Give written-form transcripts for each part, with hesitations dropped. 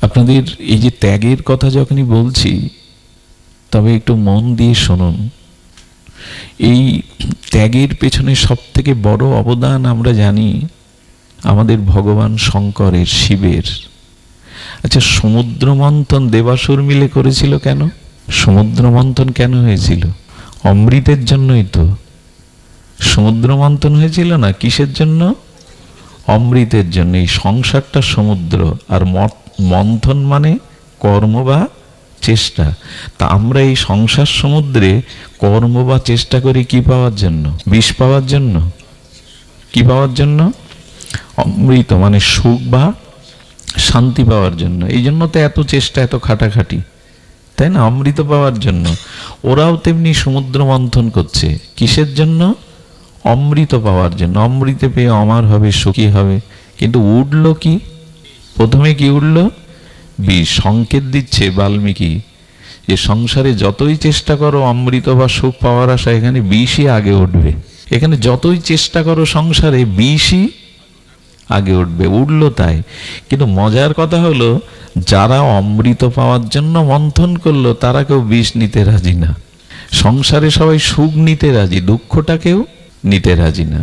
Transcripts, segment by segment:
আপনাদের এই যে ত্যাগের কথা যখনই বলছি, তবে একটু মন দিয়ে শুনুন। এই ত্যাগের পেছনে সব থেকে বড় অবদান আমরা জানি আমাদের ভগবান শঙ্করের, শিবের। আচ্ছা, সমুদ্র মন্থন দেবাসুর মিলে করেছিল কেন? সমুদ্র মন্থন কেন হয়েছিল? অমৃতের জন্যই তো সমুদ্র মন্থন হয়েছিল না? কিসের জন্য? অমৃতের জন্য। এই সংসারটা সমুদ্র, আর মন্থন মানে কর্ম বা চেষ্টা। তা আমরা এই সংসার সমুদ্রে কর্ম বা চেষ্টা করি কি পাওয়ার জন্য? বিষ পাওয়ার জন্য। কি পাওয়ার জন্য? অমৃত মানে সুখ বা শান্তি পাওয়ার জন্য। এই জন্য তো এত চেষ্টা, এত খাটাখাটি, তাই না? অমৃত পাওয়ার জন্য। ওরাও তেমনি সমুদ্র মন্থন করছে কিসের জন্য? অমৃত পাওয়ার জন্য। অমৃত পেয়ে অমর হবে, সুখী হবে। কিন্তু উঠল কি? প্রথমে কি উঠল? বিষ। সংকেত দিচ্ছে বাল্মীকি যে সংসারে যতই চেষ্টা করো অমৃত বা সুখ পাওয়ার আশা, এখানে বিষই আগে উঠবে। এখানে যতই চেষ্টা করো সংসারে, বিষই আগে উঠবে। উঠলো তাই। কিন্তু মজার কথা হলো, যারা অমৃত পাওয়ার জন্য মন্থন করলো তারা কেউ বিষ নিতে রাজি না। সংসারে সবাই সুখ নিতে রাজি, দুঃখটাকেও নিতে রাজি না।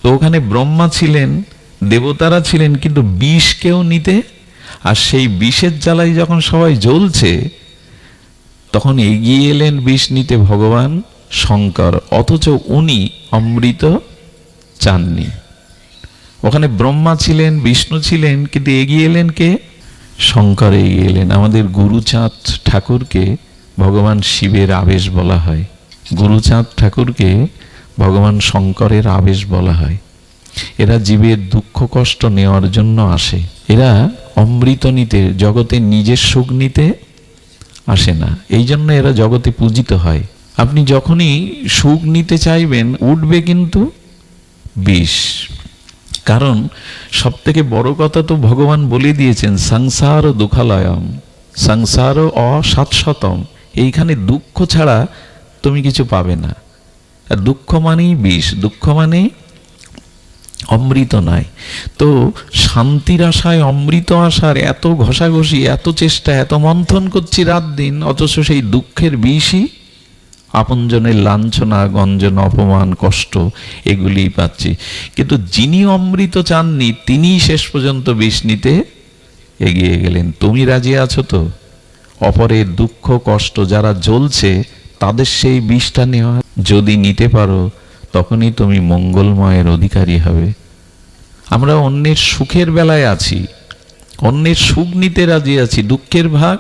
তো ওখানে ব্রহ্মা ছিলেন, দেবতারা ছিলেন, কিন্তু বিষ কেউ নিতে। আর সেই বিষের জ্বালায় যখন সবাই জ্বলছে, তখন এগিয়ে এলেন বিষ নিতে ভগবান শঙ্কর। অথচ উনি অমৃত চাননি। ওখানে ব্রহ্মা ছিলেন, বিষ্ণু ছিলেন, কিন্তু এগিয়ে এলেন কে? শঙ্কর এগিয়ে এলেন। আমাদের গুরুচাঁদ ঠাকুরকে ভগবান শিবের আবেশ বলা হয়। গুরুচাঁদ ঠাকুরকে ভগবান শঙ্করের আবেশ বলা হয়। এরা জীবের দুঃখ কষ্ট নেওয়ার জন্য আসে। এরা অমৃত নিতে, জগতে নিজের সুখ নিতে আসে না। এই জন্য এরা জগতে পূজিত হয়। আপনি যখনই সুখ নিতে চাইবেন, উঠবে কিন্তু বিষ। কারণ সব থেকে বড় কথা তো ভগবান বলে দিয়েছেন, সংসার দুঃখালয়ম, সংসার অশাশ্বতম। এইখানে দুঃখ ছাড়া তুমি কিছু পাবে না। আর দুঃখ মানেই বিষ, দুঃখ মানে অমৃত নয়। তো শান্তির আশায় অমৃত আশার এত ঘষাঘষি, এত চেষ্টা, এত মন্থন করছি রাত দিন, অথচ সেই দুঃখের বিষই আপনজনের লাঞ্ছনা, গঞ্জন, অপমান, কষ্ট এগুলিই পাচ্ছি। কিন্তু যিনি অমৃত চাননি, তিনিই শেষ পর্যন্ত বিষ নিতে এগিয়ে গেলেন। তুমি রাজি আছো তো? অপরের দুঃখ কষ্ট যারা জ্বলছে তাদের সেই বিষটা নেওয়া। যদি নিতে পারো, তখনই তুমি মঙ্গলময়ের অধিকারী হবে। আমরা অন্যের সুখের বেলায় আছি, অন্যের সুখ নিতে রাজি আছি, দুঃখের ভাগ।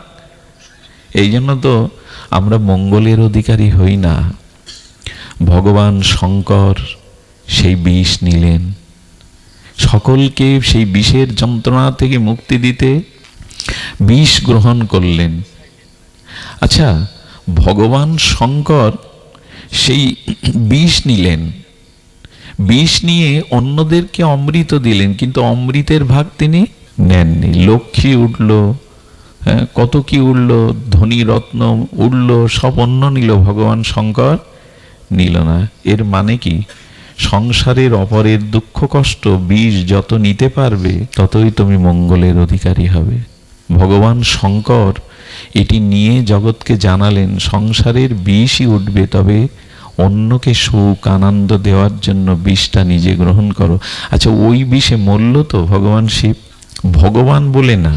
এই জন্য তো আমরা মঙ্গলের অধিকারী হই না। ভগবান শঙ্কর সেই বিষ নিলেন, সকলকে সেই বিষের যন্ত্রণা থেকে মুক্তি দিতে বিষ গ্রহণ করলেন। আচ্ছা, ভগবান শঙ্কর সেই বিষ নিলেন, বিষ নিয়ে অন্যদেরকে অমৃত দিলেন, কিন্তু অমৃতের ভাগ তিনি নেননি। লক্ষ্মী উঠল, হ্যাঁ, কত কি উঠল, ধনী রত্ন উঠল, সব অন্য নিল, ভগবান শঙ্কর নিল না। এর মানে কি? সংসারের অপরের দুঃখ কষ্ট বিষ যত নিতে পারবে, ততই তুমি মঙ্গলের অধিকারী হবে। ভগবান শঙ্কর এটি নিয়ে জগৎকে জানালেন, সংসারের বিষই উঠবে, তবে অন্যকে সুখ আনন্দ দেওয়ার জন্য বিষটা নিজে গ্রহণ করো। আচ্ছা, ওই বিষে মরল তো ভগবান শিব? ভগবান বলে না,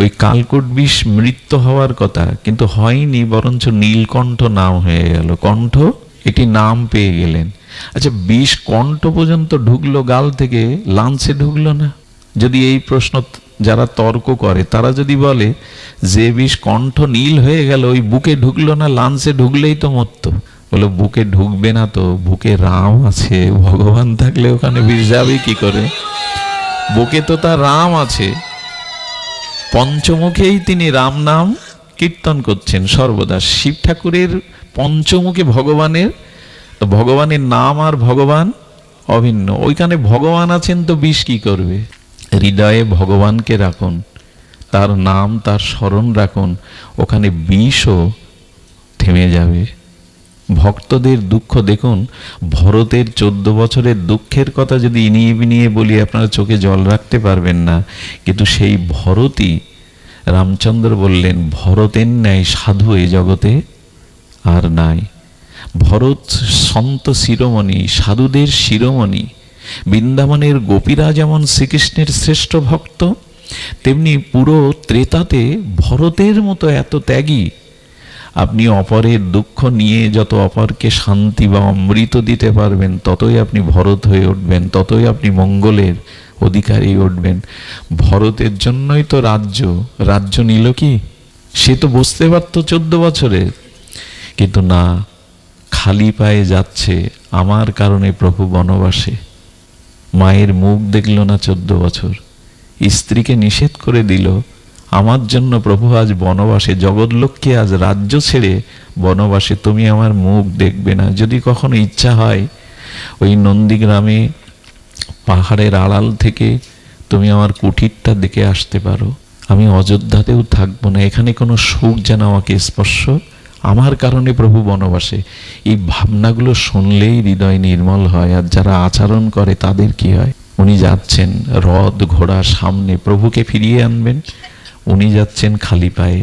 ওই কালকূট বিষ মৃত্যু হওয়ার কথা, কিন্তু হয়নি, বরঞ্চ নীলকণ্ঠ নাম হয়ে গেল। কণ্ঠ একটি নাম পেয়ে গেলেন। আচ্ছা, বিষ কণ্ঠ পর্যন্ত ঢুকলো, গাল থেকে লাঞ্চে ঢুকলো না? যদি এই প্রশ্ন যারা তর্ক করে, তারা যদি বলে যে বিষ কণ্ঠ নীল হয়ে গেল, ওই বুকে ঢুকলো না, লাঞ্চে ঢুকলেই তো মরতো। বলে বুকে ঢুকবে না তো, বুকে রাম আছে, ভগবান থাকলে ওখানে বিষ যাবে কি করে? বুকে তো তার রাম আছে, পঞ্চমুখেই তিনি রাম নাম কীর্তন করছেন সর্বদা। শিব ঠাকুরের পঞ্চমুখে ভগবানের, তো ভগবানের নাম আর ভগবান অভিন্ন। ওইখানে ভগবান আছেন, তো বিষ কি করবে? হৃদয়ে ভগবানকে রাখুন, তার নাম, তার স্মরণ রাখুন, ওখানে বিষও থেমে যাবে। ভক্তদের দুঃখ দেখুন, ভরতের 14 বছরের দুঃখের কথা যদি ইনিয়ে বিনিয়ে বলি, আপনারা চোখে জল রাখতে পারবেন না। কিন্তু সেই ভরতই রামচন্দ্র বললেন, ভরতের ন্যায় সাধু এই জগতে আর নাই। ভরত সন্ত শিরোমণি, সাধুদের শিরোমণি। বৃন্দাবনের গোপীরা যেমন শ্রীকৃষ্ণের শ্রেষ্ঠ ভক্ত, তেমনি পুরো ত্রেতাতে ভরতের মতো এত ত্যাগী। আপনি অপরের দুঃখ নিয়ে যত অপরকে শান্তি বা অমৃত দিতে পারবেন, ততই আপনি ভরত হয়ে উঠবেন, ততই আপনি মঙ্গলের অধিকারী উঠবেন। ভরতের জন্যই তো রাজ্য নিল কি? সে তো বুঝতে পারত 14 বছরে, কিন্তু না, খালি পায়ে যাচ্ছে আমার কারণে প্রভু বনবাসে। মায়ের মুখ দেখল না 14 বছর, স্ত্রীকে নিষেধ করে দিল, আমার জন্য প্রভু আজ বনবাসে, জগৎলোককে আজ রাজ্য ছেড়ে বনবাসে, তুমি আমার মুখ দেখবে না। যদি কখনো ইচ্ছা হয় ওই নন্দীগ্রামে পাহাড়ের আড়াল থেকে তুমি আমার কুটিরটা দেখে আসতে পারো, আমি অযোধ্যাতেও থাকবো না, এখানে কোনো সুখ যেন আমাকে স্পর্শ, আমার কারণে প্রভু বনবাসে। এই ভাবনাগুলো শুনলেই হৃদয় নির্মল হয়। আর যারা আচরণ করে তাদের কি হয়? উনি যাচ্ছেন রথ ঘোড়া সামনে, প্রভুকে ফিরিয়ে আনবেন, উনি যাচ্ছেন খালি পায়ে।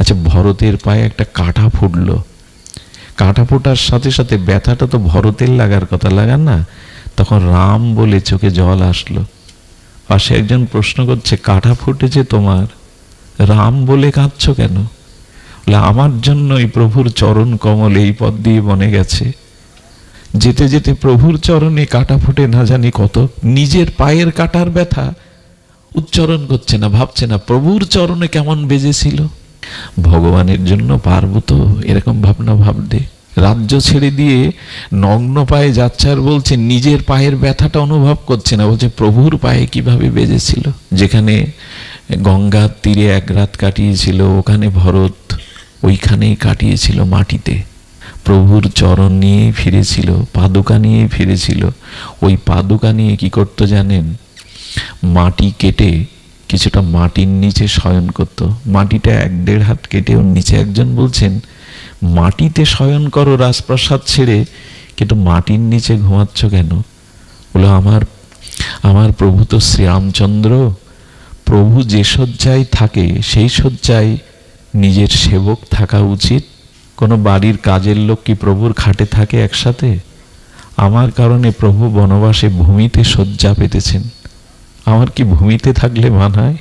আচ্ছা, ভরতের পায়ে একটা কাঁটা ফুটলো, কাঁটা ফোটার সাথে সাথে ব্যথাটা তো ভরতের লাগার কথা, লাগান না? তখন রাম বলে চোখে জল আসলো। পাশে একজন প্রশ্ন করছে, কাঁটা ফুটেছে তোমার, রাম বলে কাঁদছো কেন? বলে, আমার জন্যই প্রভুর চরণ কমল এই পথ দিয়ে বনে গেছে, যেতে যেতে প্রভুর চরণে কাঁটা ফুটে না জানি কত। নিজের পায়ের কাঁটার ব্যথা উচ্চারণ করছে না, ভাবছে না প্রভুর চরণে কেমন বেজেছিল। ভগবানের জন্য পারবো তো এরকম ভাবনা ভাবতে? রাজ্য ছেড়ে দিয়ে নগ্ন পায়ে যাচ্ছে, আর বলছে নিজের পায়ের ব্যথাটা অনুভব করছে না, বলছে প্রভুর পায়ে কিভাবে বেজেছিল। যেখানে গঙ্গার তীরে এক রাত কাটিয়েছিল, ওখানে ভরত ওইখানেই কাটিয়েছিল মাটিতে। প্রভুর চরণ নিয়েই ফিরেছিল, পাদুকা নিয়েই ফিরেছিল। ওই পাদুকা নিয়ে কি করতো জানেন? মাটি কেটে কিছুটা মাটির নিচে শয়ন করত। মাটিটা 1-1.5 হাত কেটে ওর নিচে। একজন বলছেন, মাটিতে শয়ন করো রাজপ্রাসাদ ছেড়ে, কিন্তু মাটির নিচে ঘুমাচ্ছ কেন? বলো, আমার প্রভু তো শ্রীরামচন্দ্র, প্রভু যে শয্যায় থাকে সেই শয্যায় নিজের সেবক থাকা উচিত। কোনো বাড়ির কাজের লোক কি প্রভুর খাটে থাকে একসাথে? আমার কারণে প্রভু বনবাসে ভূমিতে শয্যা পেতেছেন, আমার কি ভূমিতে থাকলে মানায়?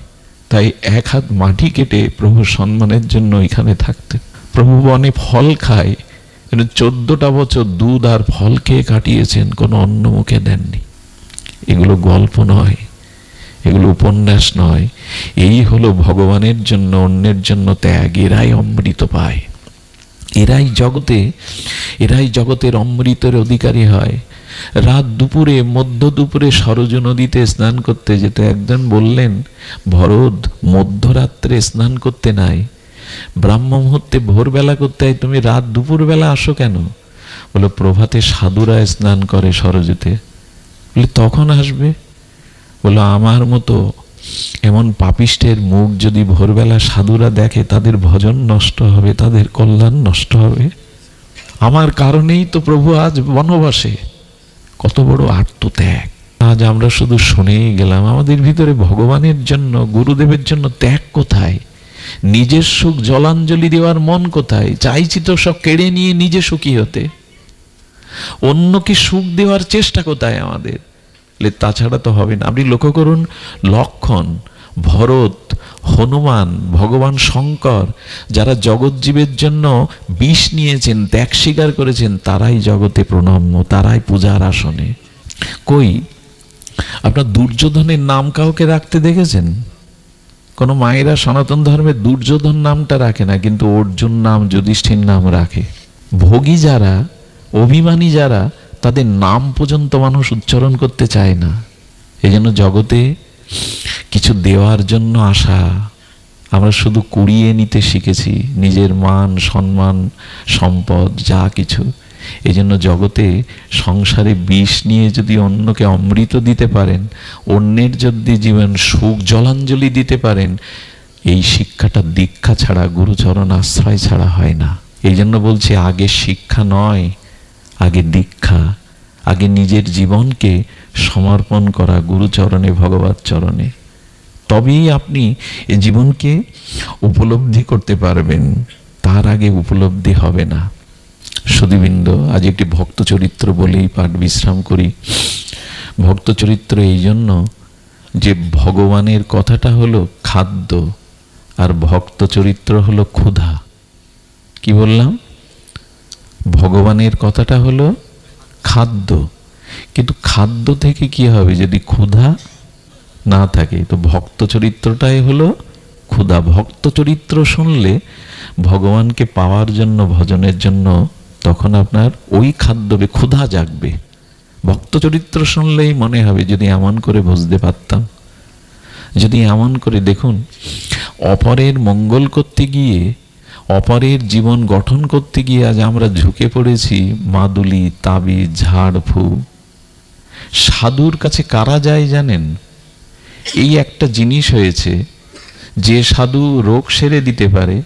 তাই 1 হাত মাটি কেটে প্রভু সম্মানের জন্য এখানে থাকতেন। প্রভু বনে ফল খায়, কিন্তু 14টা বছর দুধ আর ফল খেয়ে কাটিয়েছেন, কোনো অন্ন মুখে দেননি। এগুলো গল্প নয়, এগুলো উপন্যাস নয়, এই হলো ভগবানের জন্য অন্যের জন্য ত্যাগ। এরাই অমৃত পায়, এরাই জগতের অমৃতের অধিকারী হয়। রাত দুপুরে, মধ্য দুপুরে সরজ নদীতে স্নান করতে যেতে একজন বললেন, ভরত মধ্যরাত্রে স্নান করতে নাই, ব্রাহ্ম মুহূর্তে ভোরবেলা করতে হয়, তুমি রাত দুপুর বেলা আসো কেন? বলে, প্রভাতে সাধুরা স্নান করে সরজুতে। বলে, তখন আসবে? বলো, আমার মতো এমন পাপিষ্টের মুখ যদি ভোরবেলা সাধুরা দেখে, তাদের ভজন নষ্ট হবে, তাদের কল্যাণ নষ্ট হবে। আমার কারণেই তো প্রভু আজ বনবাসে। কত বড় আত্মত্যাগ! আজ আমরা শুধু শুনেই গেলাম, আমাদের ভিতরে ভগবানের জন্য, গুরুদেবের জন্য ত্যাগ কোথায়? নিজের সুখ জলাঞ্জলি দেওয়ার মন কোথায়? চাইছি তো সব কেড়ে নিয়ে নিজে সুখী হতে, অন্যকে সুখ দেওয়ার চেষ্টা কোথায় আমাদের? তাছাড়া তো হবে না। আপনি লক্ষ্য করুন, লক্ষণ, ভরত, হনুমান, ভগবান শঙ্কর, যারা জগৎজীবের জন্য বিষ নিয়েছেন, ত্যাগ স্বীকার করেছেন, তারাই জগতে প্রণম্য, তারাই পূজার আসনে। কই আপনার দুর্যোধনের নাম কাউকে রাখতে দেখেছেন? কোন মায়েরা সনাতন ধর্মে দুর্যোধন নামটা রাখে না, কিন্তু অর্জুন নাম, যুধিষ্ঠির নাম রাখে। ভোগী যারা, অভিমানী যারা, তাদের নাম পর্যন্ত মানুষ উচ্চারণ করতে চায় না। এই জন্য জগতে কিছু দেওয়ার জন্য আসা, আমরা শুধু কুড়িয়ে নিতে শিখেছি, নিজের মান সম্মান সম্পদ যা কিছু। এই জন্য জগতে সংসারে বিষ নিয়ে যদি অন্যকে অমৃত দিতে পারেন, অন্যের যদি জীবন সুখ জলাঞ্জলি দিতে পারেন, এই শিক্ষাটা দীক্ষা ছাড়া, গুরুচরণ আশ্রয় ছাড়া হয় না। এই জন্য বলছি, আগে শিক্ষা নয়, আগে দীক্ষা, আগে নিজের জীবনকে সমর্পণ করা গুরুচরণে, ভগবত চরণে, তবেই আপনি এই জীবনকে উপলব্ধি করতে পারবেন, তার আগে উপলব্ধি হবে না। সুধীবৃন্দ, আজ একটি ভক্ত চরিত্র বলেই পাঠ বিশ্রাম করি। ভক্ত চরিত্র এই জন্য যে ভগবানের কথাটা হলো খাদ্য, আর ভক্ত চরিত্র হলো ক্ষুধা। কি বললাম? ভগবানের কথাটা হলো খাদ্য, কিন্তু খাদ্য থেকে কি হবে যদি ক্ষুধা না থাকে? তো ভক্ত চরিত্রটাই হলো ক্ষুধা। ভক্ত চরিত্র শুনলে ভগবানকে পাওয়ার জন্য, ভজনের জন্য, তখন আপনার ওই খাদ্যবে ক্ষুধা জাগবে। ভক্ত চরিত্র শুনলেই মনে হবে যদি এমন করে বুঝতে পারতাম, যদি এমন করে। দেখুন, অপরের মঙ্গল করতে গিয়ে, অপরের জীবন গঠন করতে গিয়ে আজ আমরা ঝুঁকে পড়েছি মাদুলি, তাবিজ, ঝাড়ফু। সাধুর কাছে কারা যায় জানেন? এই একটা জিনিস হয়েছে, যে সাধু রোগ সেরে দিতে পারে,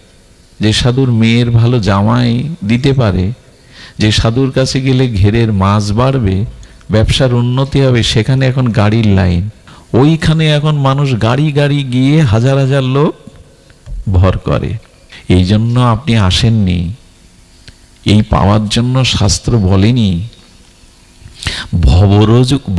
যে সাধুর মেয়ের ভালো জামাই দিতে পারে, যে সাধুর কাছে গেলে ঘেরের মাছ বাড়বে, ব্যবসার উন্নতি হবে, সেখানে এখন গাড়ির লাইন। ওইখানে এখন মানুষ গাড়ি গাড়ি গিয়ে হাজার হাজার লোক ভর করে। এই জন্য আপনি আসেননি, এই পাওয়ার জন্য শাস্ত্র বলেনি।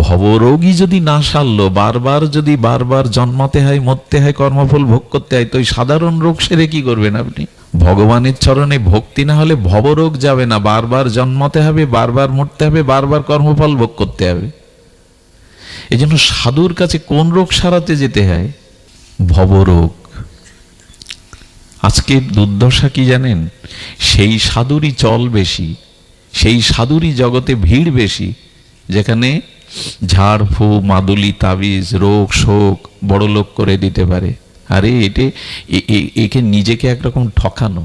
ভবরোগী যদি না সারলো, বারবার জন্মাতে হয়, মরতে হয়, কর্মফল ভোগ করতে হয়, তো ওই সাধারণ রোগ সেরে কি করবেন আপনি? ভগবানের চরণে ভক্তি না হলে ভবরোগ যাবে না। বারবার জন্মাতে হবে, বারবার মরতে হবে, বারবার কর্মফল ভোগ করতে হবে। এই জন্য সাধুর কাছে কোন রোগ সারাতে যেতে হয়? ভবরোগ। আজকে দুর্দশা কি জানেন? সেই সাধুরই চল বেশি, সেই সাধুরই জগতে ভিড় বেশি, যেখানে ঝাড়ফু, মাদুলি, তাবিজ, রোগ শোক বড় লোক করে দিতে পারে। আরে একে নিজেকে একরকম ঠকানো।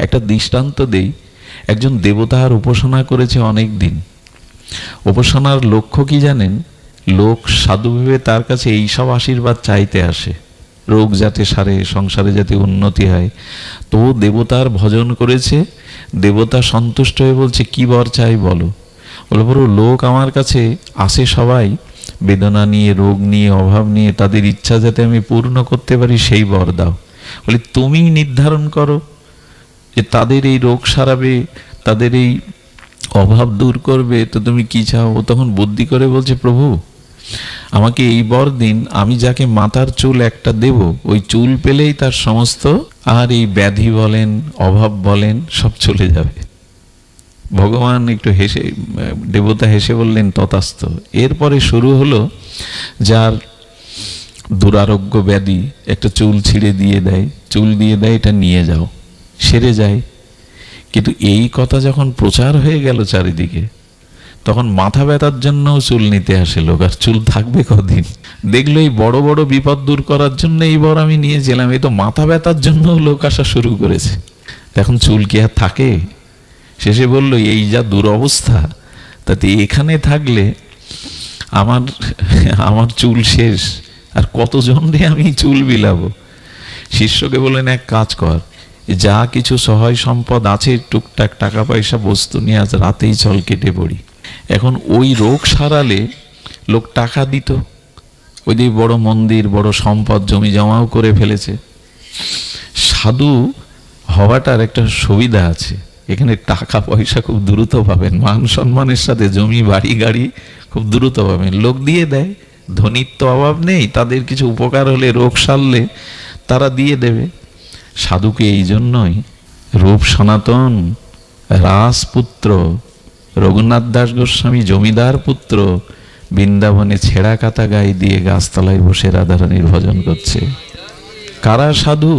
একটা দৃষ্টান্ত দেই। একজন দেবতার উপাসনা করেছে অনেক দিন। উপাসনার লক্ষ্য কি জানেন? লোক সাধু ভেবে তার কাছে এইসব আশীর্বাদ চাইতে আসে, রোগ যাতে সারে, সংসারে যাতে উন্নতি হয়। তো দেবতার ভজন করেছে, দেবতা সন্তুষ্ট হয়ে বলছে কি বর চাই বলো। বলে বড় লোক আমার কাছে আসে সবাই বেদনা নিয়ে, রোগ নিয়ে, অভাব নিয়ে, তাদের ইচ্ছা যাতে আমি পূর্ণ করতে পারি সেই বর দাও। বলে তুমি নির্ধারণ করো যে তাদের এই রোগ সারাবে, তাদের এই অভাব দূর করবে, তো তুমি কি চাও? ও তখন বুদ্ধি করে বলছে প্রভু আমাকে এই বর দিন, আমি যাকে মাথার চুল একটা দেব, ওই চুল পেলেই তার সমস্ত আর এই ব্যাধি বলেন, অভাব বলেন, সব চলে যাবে। ভগবান একটু হেসে, দেবতা হেসে বললেন তথাস্তু। এরপরে শুরু হলো, যার দুরারোগ্য ব্যাধি, একটা চুল ছিঁড়ে দিয়ে দেয়, চুল দিয়ে দেয়, এটা নিয়ে যাও, সেরে যায়। কিন্তু এই কথা যখন প্রচার হয়ে গেল চারিদিকে, তখন মাথা ব্যথার জন্যও চুল নিতে আসে লোক। আর চুল থাকবে কদিন? দেখলো এই বড় বড় বিপদ দূর করার জন্য এইবার আমি নিয়েছিলাম, এই তো মাথা ব্যথার জন্য লোক আসা শুরু করেছে। এখন চুল কি আর থাকে? শেষে বলল এই যা দুরবস্থা, তাতে এখানে থাকলে আমার চুল শেষ, আর কতজন রে আমি চুল বিলাবো। শিষ্যকে বললেন এক কাজ কর, যা কিছু সহায় সম্পদ আছে, টুকটাক টাকা পয়সা বস্তু নিয়ে আজ রাতেই চল কেটে পড়ি। এখন ওই রোগ সারালে লোক টাকা দিত, ওই দিকে বড় মন্দির, বড় সম্পদ, জমি জমাও করে ফেলেছে। সাধু হওয়াটার একটা সুবিধা আছে, এখানে টাকা পয়সা খুব দ্রুত পাবেন, মান সম্মানের সাথে জমি বাড়ি গাড়ি খুব দ্রুত পাবেন, লোক দিয়ে দেয়। ধনীর তো অভাব নেই, তাদের কিছু উপকার হলে, রোগ সারলে তারা দিয়ে দেবে। সাধুকে এই জন্যই রূপ সনাতন রাজপুত্র রঘুনাথ দাস গোস্বামী জমিদার পুত্র বৃন্দাবনে ছেঁড়া কাতা গায়ে দিয়ে গাছতলায় বসে রাধারানীর ভজন করছে। কারা সাধু?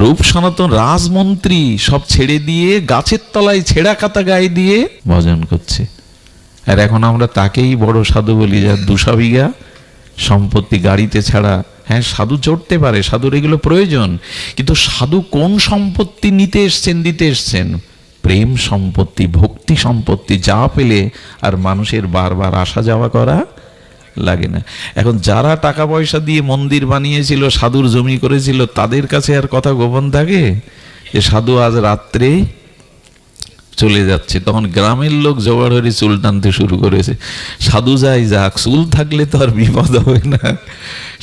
রূপ সনাতন রাজমন্ত্রী সব ছেড়ে দিয়ে গাছের তলায় ছেঁড়া কাতা গায়ে দিয়ে ভজন করছে। আর এখন আমরা তাকেই বড় সাধু বলি, যার 200 বিঘা সম্পত্তি, গাড়িতে ছাড়া। হ্যাঁ, সাধু চড়তে পারে, সাধুর এগুলো প্রয়োজন, কিন্তু সাধু কোন সম্পত্তি নিতে এসছেন, দিতে এসছেন? প্রেম সম্পত্তি, ভক্তি সম্পত্তি, যা পেলে আর মানুষের বারবার আসা যাওয়া করা লাগে না। এখন যারা টাকা পয়সা দিয়ে মন্দির বানিয়েছিল, সাধুর জমি করেছিল, তাদের কাছে আর কথা গোপন থাকে যে সাধু আজ রাত্রে চলে যাচ্ছে, তখন গ্রামের লোক জোগাড় হয়ে চুল টানতে শুরু করেছে। সাধু যাই যাক, চুল থাকলে তো আর বিপদ হবে না।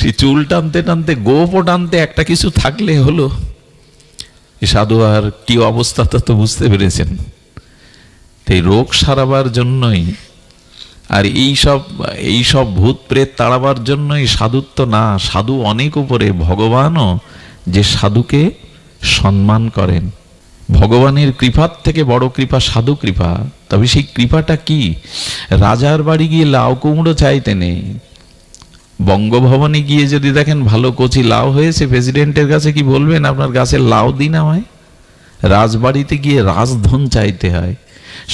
সেই চুল টানতে টানতে, গোপও টানতে, একটা কিছু থাকলে হলো। সাধু আর কি অবস্থা তা তো বুঝতে পেরেছেন। এই রোগ সারাবার জন্যই আর এই সব ভূত প্রেত তাড়াবার জন্যই সাধুত্ব না, সাধু অনেক উপরে। ভগবানও যে সাধুকে সম্মান করেন, ভগবানের কৃপার থেকে বড় কৃপা সাধু কৃপা। তবে সেই কৃপাটা কি? রাজার বাড়ি গিয়ে লাউ কুমড়ো চাইতে নেই, বঙ্গভবনে গিয়ে যদি দেখেন ভালো কচি লাউ হয়েছে, প্রেসিডেন্টের কাছে কি বলবেন আপনার গাছের লাউ দিন আমায়? রাজবাড়িতে গিয়ে রাজধন চাইতে হয়,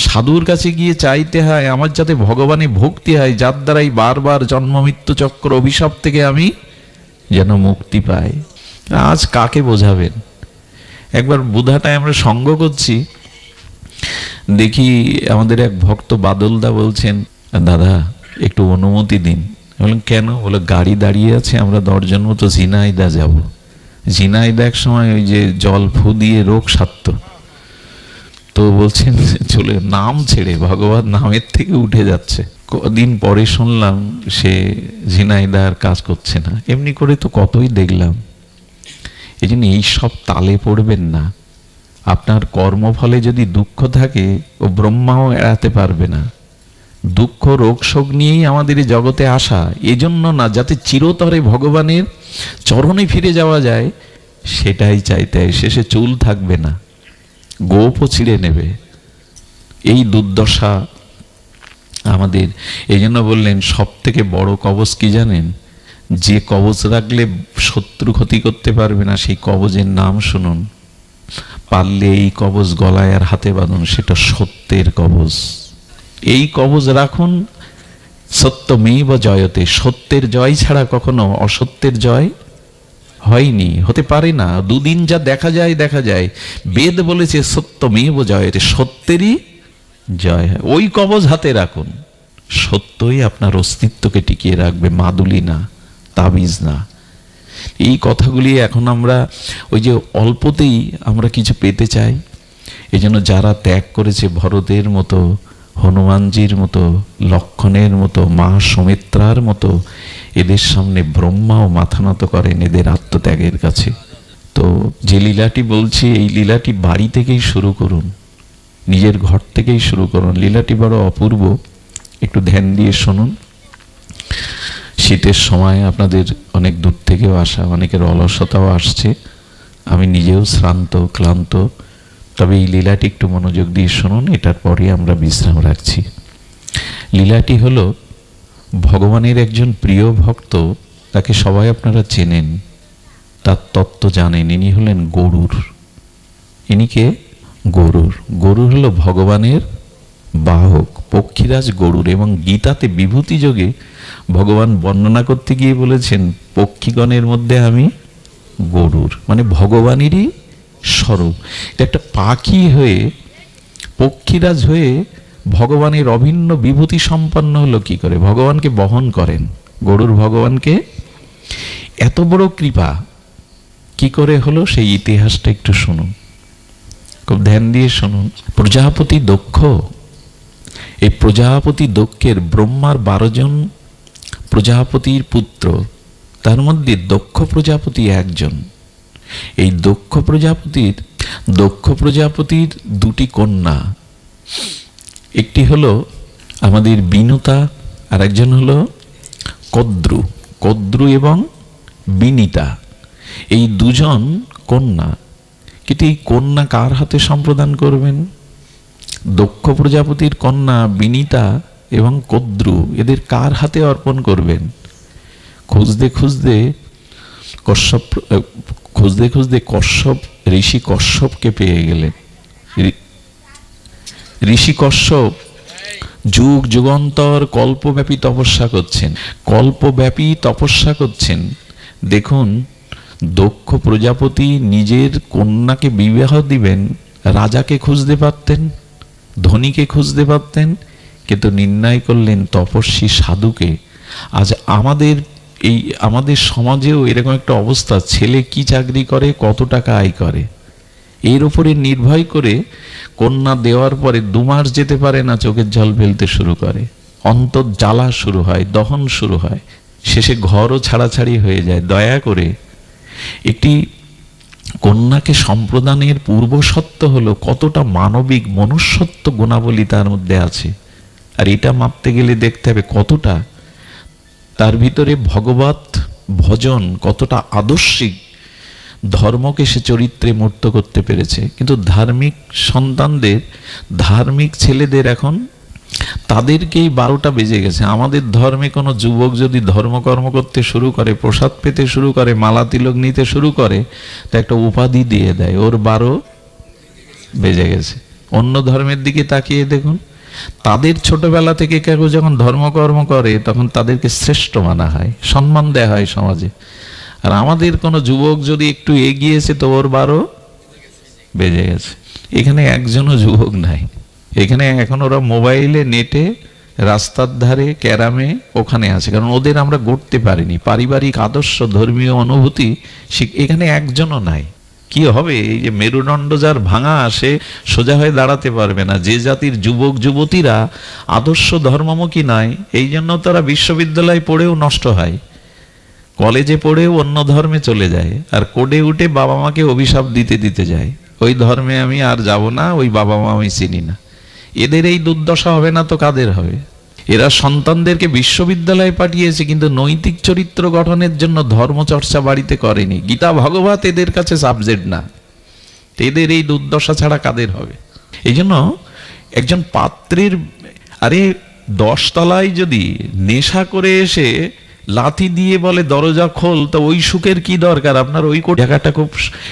সাধুর কাছে গিয়ে চাইতে হয় আমার যাতে ভগবানে ভক্তি হয়, যার দ্বারাই বারবার জন্ম মৃত্যু চক্র অভিশাপ থেকে আমি যেন মুক্তি পাই। আজ কাকে বোঝাবেন? একবার বুধাটায় আমরা সঙ্গ করছি, দেখি আমাদের এক ভক্ত বাদলদা বলছেন, দাদা একটু অনুমতি দিন। বললাম কেন? বলে গাড়ি দাঁড়িয়ে আছে, আমরা 10 জন মতো ঝিনাইদা যাব। ঝিনাইদা এক সময় ওই যে জল ফু দিয়ে রোগ সারত, তো বলছেন চলে নাম ছেড়ে ভগবান নামের থেকে উঠে যাচ্ছে। কদিন পরে শুনলাম সে ঝিনাইদা আর কাজ করছে না। এমনি করে তো কতই দেখলাম। এই জন্য এইসব তালে পড়বেন না। আপনার কর্মফলে যদি দুঃখ থাকে, ও ব্রহ্মাও এড়াতে পারবে না। দুঃখ রোগ শোক নিয়েই আমাদের এই জগতে আসা, এজন্য না যাতে চিরতরে ভগবানের চরণে ফিরে যাওয়া যায়, সেটাই চাইতে হয়। শেষে চুল থাকবে না, গোপও ছিঁড়ে নেবে। এই দুর্দশা আমাদের। এই জন্য বললেন সব থেকে বড় কবচ কি জানেন? যে কবচ রাখলে শত্রু ক্ষতি করতে পারবে না, সেই কবচের নাম শুনুন। পারলে এই কবচ গলায় আর হাতে বাঁধুন, সেটা সত্যের কবচ। এই কবচ রাখুন, সত্যমেব জয়তে। সত্যের জয় ছাড়া কখনো অসত্যের জয় হয়নি, হতে পারে না। দুদিন যা দেখা যায়। বেদ বলেছে সত্যমেব জয়তে, সত্যেরই জয় হয়। ওই কবচ হাতে রাখুন, সত্যই আপনার অস্তিত্বকে টিকিয়ে রাখবে, মাদুলি না, তাবিজ না। এই কথাগুলি এখন আমরা ওই যে অল্পতেই আমরা কিছু পেতে চাই। এই জন্য যারা ত্যাগ করেছে, ভরতের মতো, হনুমানজির মতো, লক্ষণের মতো, মা সুমিত্রার মতো, এদের সামনে ব্রহ্মাও মাথা নত করেন এদের আত্মত্যাগের কাছে। তো যে লীলাটি বলছি, এই লীলাটি বাড়ি থেকেই শুরু করুন, নিজের ঘর থেকেই শুরু করুন। লীলাটি বড় অপূর্ব, একটু ধ্যান দিয়ে শুনুন। শীতের সময় আপনাদের অনেক দূর থেকেও আসা, অনেকের অলসতাও আসছে, আমি নিজেও শ্রান্ত ক্লান্ত। তবে এই লীলাটি একটু মনোযোগ দিয়ে শুনুন, এটার পরে আমরা বিশ্রাম রাখছি। লীলাটি হলো ভগবানের একজন প্রিয় ভক্ত, তাকে সবাই আপনারা চেনেন, তার তত্ত্ব জানেন। ইনি হলেন গরুর। ইনি কে? গরুর। গরুর হলো ভগবানের বাহক, পক্ষীরাজ গরুর। এবং গীতাতে বিভূতি যোগে ভগবান বর্ণনা করতে গিয়ে বলেছেন, পক্ষীগণের মধ্যে আমি গরুর, মানে ভগবানেরই স্বরূপ। এটা একটা পাখি হয়ে, পক্ষীরাজ হয়ে ভগবানের অভিন্ন বিভূতি সম্পন্ন হলো কি করে? ভগবানকে বহন করেন গরুর। ভগবানকে এত বড় কৃপা কি করে হলো, সেই ইতিহাসটা একটু শুনুন, খুব ধ্যান দিয়ে শুনুন। প্রজাপতি দক্ষ, এই প্রজাপতি দক্ষের, ব্রহ্মার 12 জন প্রজাপতির পুত্র, তার মধ্যে দক্ষ প্রজাপতি একজন। এই দক্ষ প্রজাপতির 2টি কন্যা, একটি হলো আমাদের বিনুতা, আর একজন হলো কদ্রু এবং বিনিতা। এই 2 জন কন্যা। কিন্তু এই কন্যা কার হাতে সম্প্রদান করবেন? দক্ষ প্রজাপতির কন্যা বিনিতা এবং কদ্রু, এদের কার হাতে অর্পণ করবেন? খুঁজতে কশ্যপ, ঋষি কশ্যপকে পেয়ে গেলেন। ঋষি কশ্যপ যুগ যুগান্তর কল্পব্যাপী তপস্যা করছেন। দেখুন, দক্ষ প্রজাপতি নিজের কন্যাকে বিবাহ দিবেন, রাজাকে খুঁজতে পারতেন, ধনীকে খুঁজতে পারতেন, কিন্তু নির্ণয় করলেন তপস্বী সাধুকে। আজ আমাদের সমাজেও এরকম একটা অবস্থা, ছেলে কি চাকরি করে, কত টাকা আয় করে, এর উপরে নির্ভয় করে কন্যা দেওয়ার পরে 2 মাস যেতে পারে না, চোখের জল ফেলতে শুরু করে, অন্তর জ্বালা শুরু হয়, দহন শুরু হয়, শেষে ঘরও ছাড়াছাড়ি হয়ে যায়। দয়া করে একটি কন্যাকে সম্প্রদানের পূর্বশর্ত হলো কতটা মানবিক মনুষ্যত্ব গুণাবলী তার মধ্যে আছে, আর এটা মাপতে গেলে দেখতে হবে কতটা তার ভিতরে ভগবত ভজন, কতটা আদর্শিক ধর্মকে সে চরিত্রে মূর্ত করতে পেরেছে। কিন্তু ধার্মিক সন্তানদের, ধার্মিক ছেলেদের এখন তাদেরকেই 12টা বেজে গেছে। আমাদের ধর্মে কোনো যুবক যদি ধর্মকর্ম করতে শুরু করে, প্রসাদ পেতে শুরু করে, মালা তিলক নিতে শুরু করে, তা একটা উপাধি দিয়ে দেয়, ওর 12 বেজে গেছে। অন্য ধর্মের দিকে তাকিয়ে দেখুন, তাদের ছোটবেলা থেকে কেউ যখন ধর্মকর্ম করে তখন তাদেরকে শ্রেষ্ঠ মানা হয়, সম্মান দেয়া হয় সমাজে। আর আমাদের কোনো যুবক যদি একটু এগিয়েছে তো ওর 12 বেজে গেছে। এখানে একজনও যুবক নাই, এখানে এখন ওরা মোবাইলে, নেটে, রাস্তার ধারে, ক্যারামে ওখানে আছে, কারণ ওদের আমরা গড়তে পারিনি। পারিবারিক আদর্শ, ধর্মীয় অনুভূতি এখানে একজনও নাই। কি হবে? এই যে মেরুদণ্ড যার ভাঙা, সে সোজা হয়ে দাঁড়াতে পারবে না। যে জাতির যুবক যুবতীরা আদর্শ ধর্মমুখী নয়, এই জন্য তারা বিশ্ববিদ্যালয়ে পড়েও নষ্ট হয়, কলেজে পড়েও অন্য ধর্মে চলে যায়, আর কোডে উঠে বাবা মাকে অভিশাপ দিতে দিতে যায়, ওই ধর্মে আমি আর যাব না, ওই বাবা মা আমি চিনি না। এদের এই দুর্দশা হবে না তো কাদের হবে? এরা সন্তানদেরকে বিশ্ববিদ্যালয়ে পাঠিয়েছে, কিন্তু নৈতিক চরিত্র গঠনের জন্য ধর্মচর্চা বাড়িতে করেনি। গীতা ভাগবত এদের কাছে সাবজেক্ট না। এদের এই দুর্দশা ছাড়া কাদের হবে? এই জন্য একজন পাত্রের, আরে 10 তলায় যদি নেশা করে এসে লাথি দিয়ে বলে দরজা খোল, তো ওই সুখের কি দরকার আপনার? ওই জায়গাটা খুব,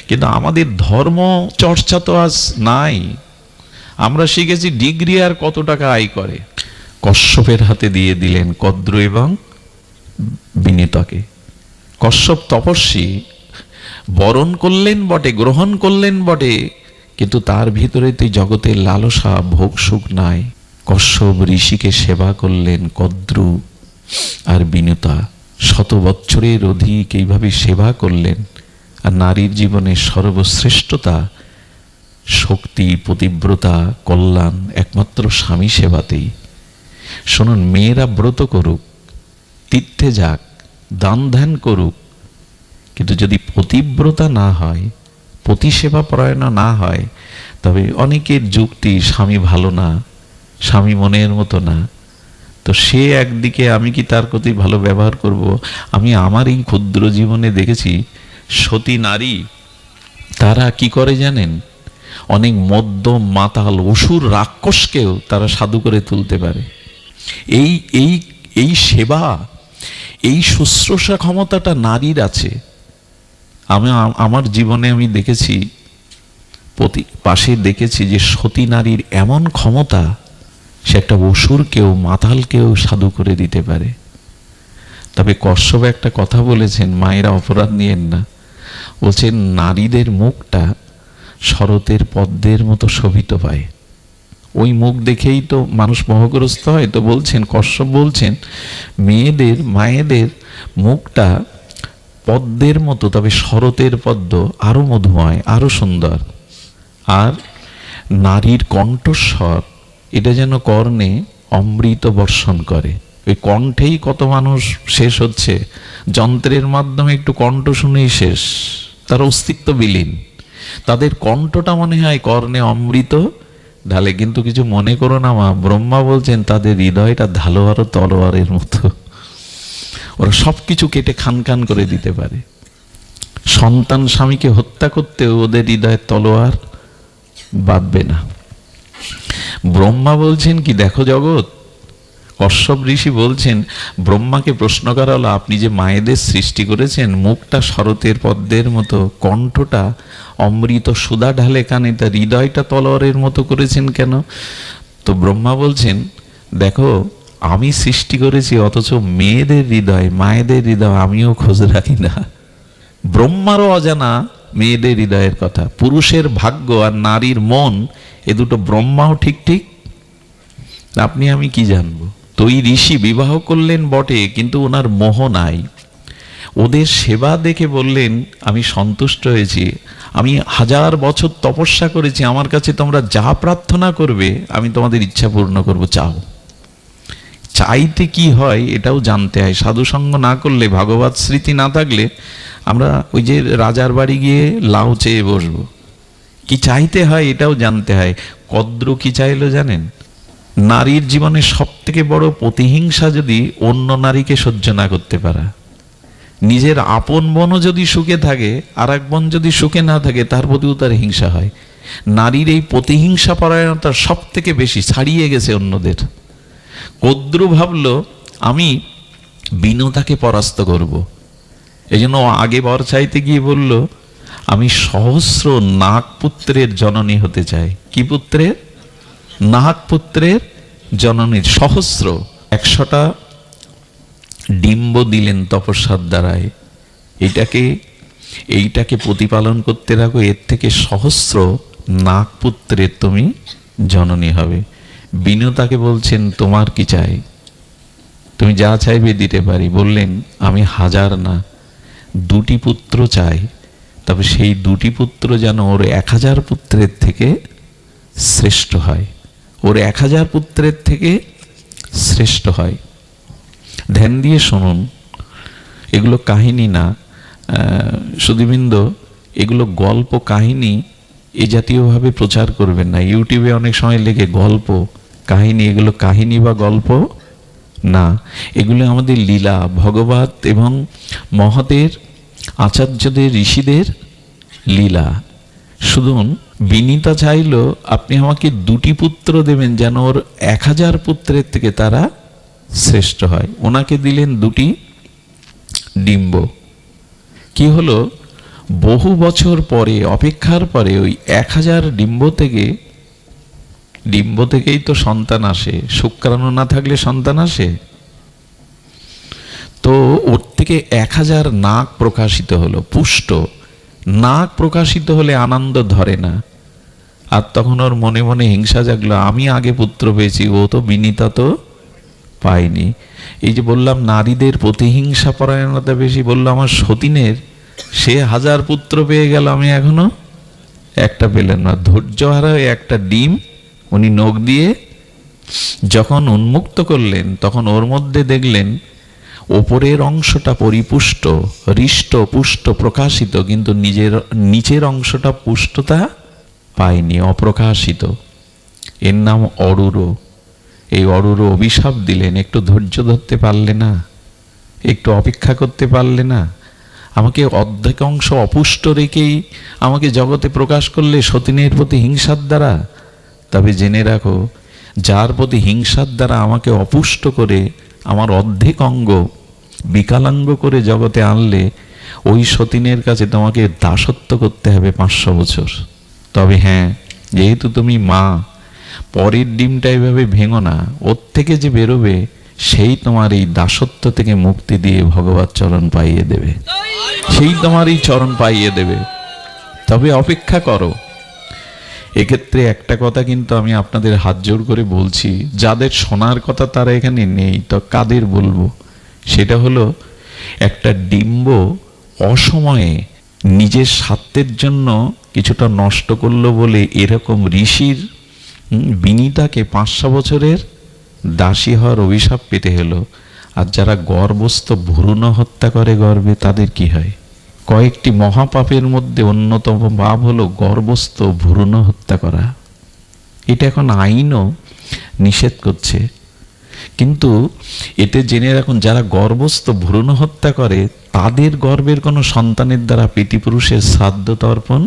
কিন্তু আমাদের ধর্ম চর্চা তো আজ নাই। আমরা শিখেছি ডিগ্রি আর কত টাকা আয় করে। কশ্যপের হাতে দিয়ে দিলেন কদ্র এবং বিনীতকে। কশ্যপ তপস্বী, বরণ করলেন বটে, গ্রহণ করলেন বটে, কিন্তু তার ভিতরে তো জগতের লালসা, ভোগ সুখ নাই। কশ্যপ ঋষিকে সেবা করলেন কদ্রু আর বিনীতা, 100 বৎসরের অধিক এইভাবে সেবা করলেন। আর নারীর জীবনে সর্বশ্রেষ্ঠতা, শক্তি, পতিব্রতা, কল্যাণ একমাত্র স্বামী সেবাতেই। শুনুন, মেয়েরা ব্রত করুক, তীর্থে যাক, দান ধ্যান করুক, কিন্তু যদি পতিব্রতা না হয়, পতিসেবা পরায়ণ না হয়, তবে অনেকের যুক্তি স্বামী ভালো না, স্বামী মনের মতো না, তো সে একদিকে আমি কি তার প্রতি ভালো ব্যবহার করব? আমি আমার এই ক্ষুদ্র জীবনে দেখেছি সতী নারী, তারা কি করে জানেন? অনেক মদ্য, মাতাল, অসুর, রাক্ষসকেও তারা সাধু করে তুলতে পারে। এই এই এই সেবা, এই শুশ্রূষা ক্ষমতাটা নারীর আছে। আমি আমার জীবনে আমি দেখেছি, পাশে দেখেছি যে সতী নারীর এমন ক্ষমতা, সে একটা অসুরকেও, মাতালকেও সাধু করে দিতে পারে। তবে কশ্যপ একটা কথা বলেছেন, মায়েরা অপরাধ নিয়েন না, বলছেন নারীদের মুখটা শরতের পদ্মের মতো শোভিত পায়। ওই মুখ দেখেই তো মানুষ মোহগ্রস্ত হয়। তো বলছেন, কশ্যপ বলছেন, মেয়েদের, মায়েদের মুখটা পদ্মের মতো, তবে শরতের পদ্ম আরো মধুময়, আরো সুন্দর। আর নারীর কণ্ঠস্বর, এটা যেন কর্ণে অমৃত বর্ষণ করে। ওই কণ্ঠেই কত মানুষ শেষ হচ্ছে, যন্ত্রের মাধ্যমে একটু কণ্ঠ শুনেই শেষ, তার অস্তিত্ব বিলীন। তাদের কণ্ঠটা মনে হয় কর্ণে অমৃত ঢালে। কিন্তু কিছু মনে করো না মা, ব্রহ্মা বলছেন তাদের হৃদয়টা ধালোয়ার তলোয়ারের মতো, ওরা সবকিছু কেটে খান খান করে দিতে পারে। সন্তান স্বামীকে হত্যা করতেও ওদের হৃদয়ের তলোয়ার বাঁধবে না। ব্রহ্মা বলছেন কি, দেখো জগৎ, কশ্যপ ঋষি বলছেন, ব্রহ্মাকে প্রশ্ন করা হলো, আপনি যে মায়েদের সৃষ্টি করেছেন, মুখটা শরতের পদ্মের মতো, কণ্ঠটা অমৃত সুধা ঢালে কানে, তার হৃদয়টা তলোয়ারের মতো করেছেন কেন? তো ব্রহ্মা বলছেন, দেখো আমি সৃষ্টি করেছি, অথচ মেয়েদের হৃদয়, মায়েদের হৃদয় আমিও খোঁজ রাখি না। ব্রহ্মারও অজানা মেয়েদের হৃদয়ের কথা। পুরুষের ভাগ্য আর নারীর মন, এ দুটো ব্রহ্মাও ঠিক ঠিক, আপনি আমি কি জানবো? তো এই ঋষি বিবাহ করলেন বটে, কিন্তু ওনার মোহ নাই। ওদের সেবা দেখে বললেন, আমি সন্তুষ্ট হয়েছি, আমি 1000 বছর তপস্যা করেছি, আমার কাছে তোমরা যা প্রার্থনা করবে আমি তোমাদের ইচ্ছা পূর্ণ করব, চাও। চাইতে কি হয় এটাও জানতে হয়। সাধুসঙ্গ না করলে, ভাগবত স্মৃতি না থাকলে আমরা ওই যে রাজার বাড়ি গিয়ে লাউ চেয়ে বসবো। কি চাইতে হয় এটাও জানতে হয়। কদ্র কি চাইলো জানেন? নারীর জীবনে সব থেকে বড় প্রতিহিংসা যদি অন্য নারীকে সহ্য না করতে পারা। নিজের আপন বোনও যদি সুখে থাকে, আর এক বোন যদি সুখে না থাকে, তার প্রতিও তার হিংসা হয়। নারীর এই প্রতিহিংসা পরায়ণতা সব থেকে বেশি, ছাড়িয়ে গেছে অন্যদের। কদ্রু ভাবলো আমি বিনতাকে পরাস্ত করব। এই জন্য আগে বর চাইতে গিয়ে বলল, আমি সহস্র নাগপুত্রের জননী হতে চাই। কি পুত্রের? নাগপুত্রের জননীর। সহস্র 100টা ডিম্ব দিলেন তপস্যার দ্বারায়। এইটাকে প্রতিপালন করতে রাখো, এর থেকে সহস্র নাগপুত্রের তুমি জননী হবে। বিনতাকে বলছেন, তোমার কি চাই? তুমি যা চাইবে দিতে পারি। বললেন, আমি 1000 না, 2টি পুত্র চাই। তবে সেই 2টি পুত্র যেন ওর 1000 পুত্রের থেকে শ্রেষ্ঠ হয়, ওর 1000 পুত্রের থেকে শ্রেষ্ঠ হয়। ধ্যান দিয়ে শুনুন, এগুলো কাহিনী না সুধীবৃন্দ, এগুলো গল্প কাহিনী এ জাতীয়ভাবে প্রচার করবেন না। ইউটিউবে অনেক সময় লেগে গল্প কাহিনী, এগুলো কাহিনী বা গল্প না, এগুলো আমাদের লীলা। ভগবত এবং মহতের আচার্যদের ঋষিদের লীলা। শুনুন, বিনীতা চাইল আপনি আমাকে 2টি পুত্র দেবেন যেন ওর 1000 পুত্রের থেকে তারা শ্রেষ্ঠ হয়। ওনাকে দিলেন 2টি ডিম্ব। কি হলো? বহু বছর পরে, অপেক্ষার পরে, ওই 1000 ডিম্ব থেকেই তো সন্তান আসে। শুক্রাণু না থাকলে সন্তান আসে? তো ওর থেকে 1000 নাক প্রকাশিত হলো, পুষ্ট নাক প্রকাশিত হলে আনন্দ ধরে না। আর তখন ওর মনে মনে হিংসা জাগলো, আমি আগে পুত্র পেয়েছি, ও তো বিনীতা তো পায়নি। এই যে বললাম নারীদের প্রতিহিংসা পরায়ণতা বেশি, বললো আমার সতীনের, সে 1000 পুত্র পেয়ে গেল, আমি এখনো একটা পেলেন না। ধৈর্য হারায় একটা ডিম উনি নখ দিয়ে যখন উন্মুক্ত করলেন, তখন ওর মধ্যে দেখলেন ওপরের অংশটা পরিপুষ্ট, হৃষ্ট পুষ্ট প্রকাশিত, কিন্তু নিচের অংশটা পুষ্টতা পায়নি, অপ্রকাশিত। এর নাম অরুর। এই অরুর অভিশাপ দিলেন, একটু ধৈর্য ধরতে পারলে না, একটু অপেক্ষা করতে পারলে না, আমাকে অর্ধেক অংশ অপুষ্ট রেখেই আমাকে জগতে প্রকাশ করলে সতীনের প্রতি হিংসার দ্বারা। তবে জেনে রাখো, যার প্রতি হিংসার দ্বারা আমাকে অপুষ্ট করে আমার অর্ধেক অঙ্গ বিকলাঙ্গ করে জগতে আনলে, ওই সতীনের কাছে তোমাকে দাসত্ব করতে হবে 500 বছর। তবে হ্যাঁ, যেহেতু তুমি মা, পরের ডিমটা এইভাবে ভেঙো না, ওর থেকে যে বেরোবে সেই তোমার এই দাসত্ব থেকে মুক্তি দিয়ে ভগবত চরণ পাইয়ে দেবে, সেই তোমার এই চরণ পাইয়ে দেবে। তবে অপেক্ষা করো। এক্ষেত্রে একটা কথা কিন্তু আমি আপনাদের হাত জোড় করে বলছি, যাদের শোনার কথা তারা এখানে নেই, তো কাদের বলবো? সেটা হলো, একটা ডিম্ব অসময়ে নিজের স্বার্থের জন্য কিছুটা নষ্ট করলো বলে এরকম ঋষির বিনীতাকে 500 বছরের দাসী হওয়ার অভিশাপ পেতে হলো। আর যারা গর্ভস্থ ভ্রূণ হত্যা করে গর্ভে, তাদের কি হয়? কয়েকটি মহাপাপের মধ্যে অন্যতম পাপ হলো গর্ভস্থ ভ্রূণ হত্যা করা। এটা এখন আইনও নিষেধ করছে, কিন্তু এতে জেনে রাখুন, যারা গর্ভস্থ ভ্রূণ হত্যা করে তাদের গর্ভের কোনো সন্তানের দ্বারা পিতৃপুরুষের শ্রাদ্ধ তর্পণ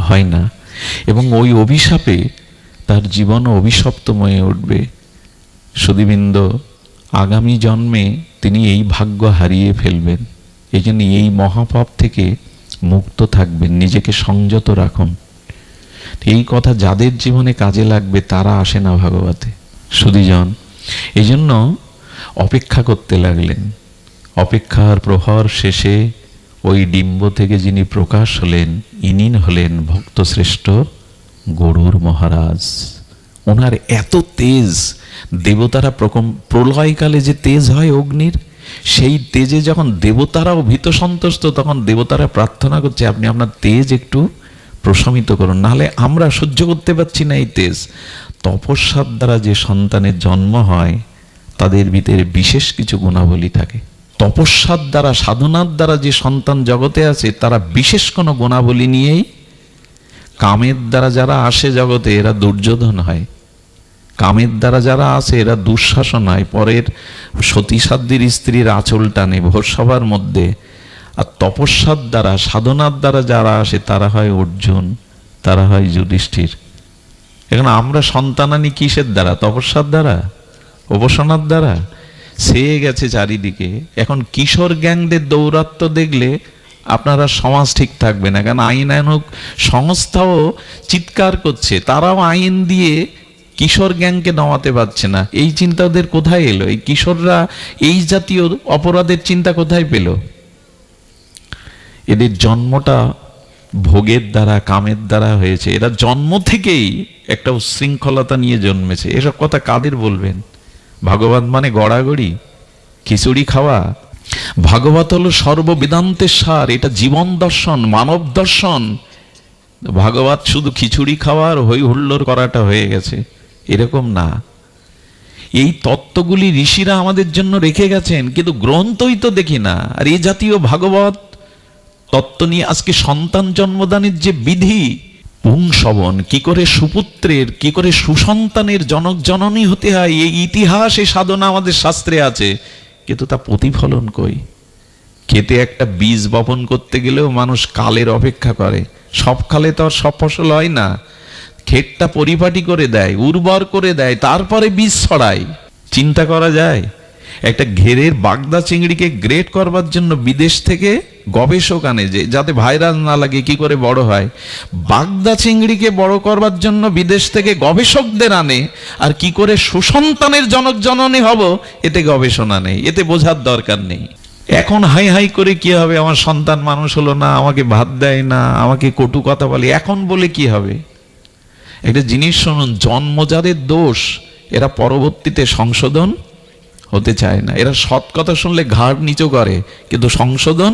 হয় না, এবং ওই অভিশাপে তার জীবনও অভিশপ্তময় উঠবে। সুধীবৃন্দ, আগামী জন্মে তিনি এই ভাগ্য হারিয়ে ফেলবেন। এই জন্য এই মহাপাপ থেকে মুক্ত থাকবেন, নিজেকে সংযত রাখুন। এই কথা যাদের জীবনে কাজে লাগবে তারা আসে না ভাগবতে। সুধীজন, এই জন্য অপেক্ষা করতে লাগলেন। অপেক্ষার প্রহর শেষে ওই ডিম্ব থেকে যিনি প্রকাশ হলেন, ইনি হলেন ভক্তশ্রেষ্ঠ গরুর মহারাজ। ওনার এত তেজ, দেবতারা প্রলয়কালে যে তেজ হয় অগ্নির, সেই তেজে যখন দেবতারাও ভীত সন্ত্রস্ত, তখন দেবতারা প্রার্থনা করছে আপনি আপনার তেজ একটু প্রশমিত করুন, নাহলে আমরা সহ্য করতে পারছি না এই তেজ। তপস্যার দ্বারা যে সন্তানের জন্ম হয় তাদের ভিতরে বিশেষ কিছু গুণাবলী থাকে। তপস্যার দ্বারা, সাধনার দ্বারা যে সন্তান জগতে আছে তারা বিশেষ কোনো গুণাবলী নিয়েই, কামের দ্বারা যারা আসে জগতে এরা দুর্যোধন হয়, কামের দ্বারা যারা আসে এরা দুঃশাসন হয়, পরের সতীসাধ্যের স্ত্রীর আঁচল টানে ভোরসভার মধ্যে। আর তপস্যার দ্বারা, সাধনার দ্বারা যারা আসে তারা হয় অর্জুন, তারা হয় যুধিষ্ঠির। এখন আমরা সন্তান আনি কিসের দ্বারা? তপস্যার দ্বারা, উপাসনার দ্বারা। সে গেছে চারিদিকে। এখন কিশোর গ্যাংদের দৌরাত্ম্য দেখলে আপনারা সমাজ ঠিক থাকবে না, কারণ আইনানুগ সংস্থাও চিৎকার করছে, তারাও আইন দিয়ে কিশোর গ্যাংকে দমাতে পারছে না। এই চিন্তা ওদের কোথায় এলো? এই কিশোররা এই জাতীয় অপরাধের চিন্তা কোথায় পেল? এদের জন্মটা ভোগের দ্বারা, কামের দ্বারা হয়েছে। এরা জন্ম থেকেই একটা উচ্ছৃঙ্খলতা নিয়ে জন্মেছে। এসব কথা কাদের বলবেন? ভাগবত মানে গড়াগড়ি, খিচুড়ি খাওয়া? ভাগবত হলো সর্ববেদান্তের সার, এটা জীবন দর্শন, মানব দর্শন। ভাগবত শুধু খিচুড়ি খাওয়ার হই হুল্লোড় করাটা হয়ে গেছে, এরকম না। এই তত্ত্বগুলি ঋষিরা আমাদের জন্য রেখে গেছেন, কিন্তু গ্রন্থই তো দেখি না। আর এই জাতীয় ভাগবত তত্ত্ব নিয়ে আজকে সন্তান জন্মদানের যে বিধি, পুংসবন, কি করে সুপুত্রের, কি করে সুসন্তানের জনক জননী হতে হয়, এই ইতিহাস, এই সাধনা আমাদের শাস্ত্রে আছে, কিন্তু তা প্রতিফলন কই? খেতে একটা বীজ বপন করতে গেলেও মানুষ কালের অপেক্ষা করে। সব কালে তো আর সব ফসল হয় না। ক্ষেতটা পরিপাটি করে দেয়, উর্বর করে দেয়, তারপরে বীজ ছড়ায়। চিন্তা করা যায়? একটা ঘেরের বাগদা চিংড়িকে গ্রেড করবার জন্য বিদেশ থেকে গবেষক আনে, যে যাতে ভাইরাস না লাগে, কি করে বড় হয়। বাগদা চিংড়িকে বড় করবার জন্য বিদেশ থেকে গবেষকদের আনে, আর কি করে সুসন্তানের জনক জননী হব এতে গবেষণা নেই, এতে বোঝার দরকার নেই। এখন হাই হাই করে কি হবে? আমার সন্তান মানুষ হলো না, আমাকে ভাত দেয় না, আমাকে কটু কথা বলে, এখন বলে কি হবে? একটা জিনিস শুনুন, জন্ম যাদের দোষ এরা পরবর্তীতে সংশোধন হতে চায় না। এরা সৎ কথা শুনলে ঘাড় নিচু করে, কিন্তু সংশোধন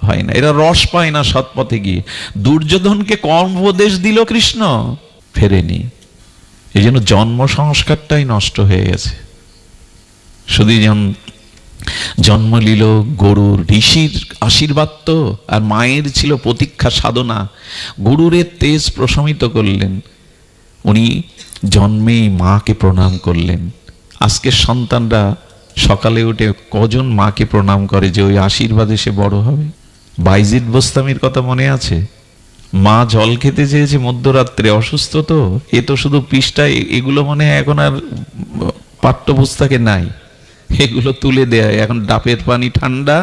হয় না। এরা রস পায় না সৎ পথে গিয়ে। দুর্যোধনকে কর্ম উপদেশ দিল কৃষ্ণ, ফেরেনি। এই জন্য জন্ম সংস্কারটাই নষ্ট হয়ে গেছে। শুধু জন্ম নিল গরুর, ঋষির আশীর্বাদ তো, আর মায়ের ছিল প্রতীক্ষা সাধনা। গরুরের তেজ প্রশমিত করলেন, উনি জন্মেই মাকে প্রণাম করলেন। আজকের সন্তানরা সকালে উঠে কজন মাকে প্রণাম করে যে ওই আশীর্বাদে সে বড় হবে? বাইজিদ বোস্তামির কথা মনে আছে? মা জল খেতে চেয়েছে মধ্যরাত্রে, অসুস্থ তো, এ তো শুধু পৃষ্ঠায়, এগুলো মনে হয় এখন আর পাঠ্যপুস্তকে নাই, এগুলো তুলে দেয়। এখন ডাবের পানি ঠান্ডা,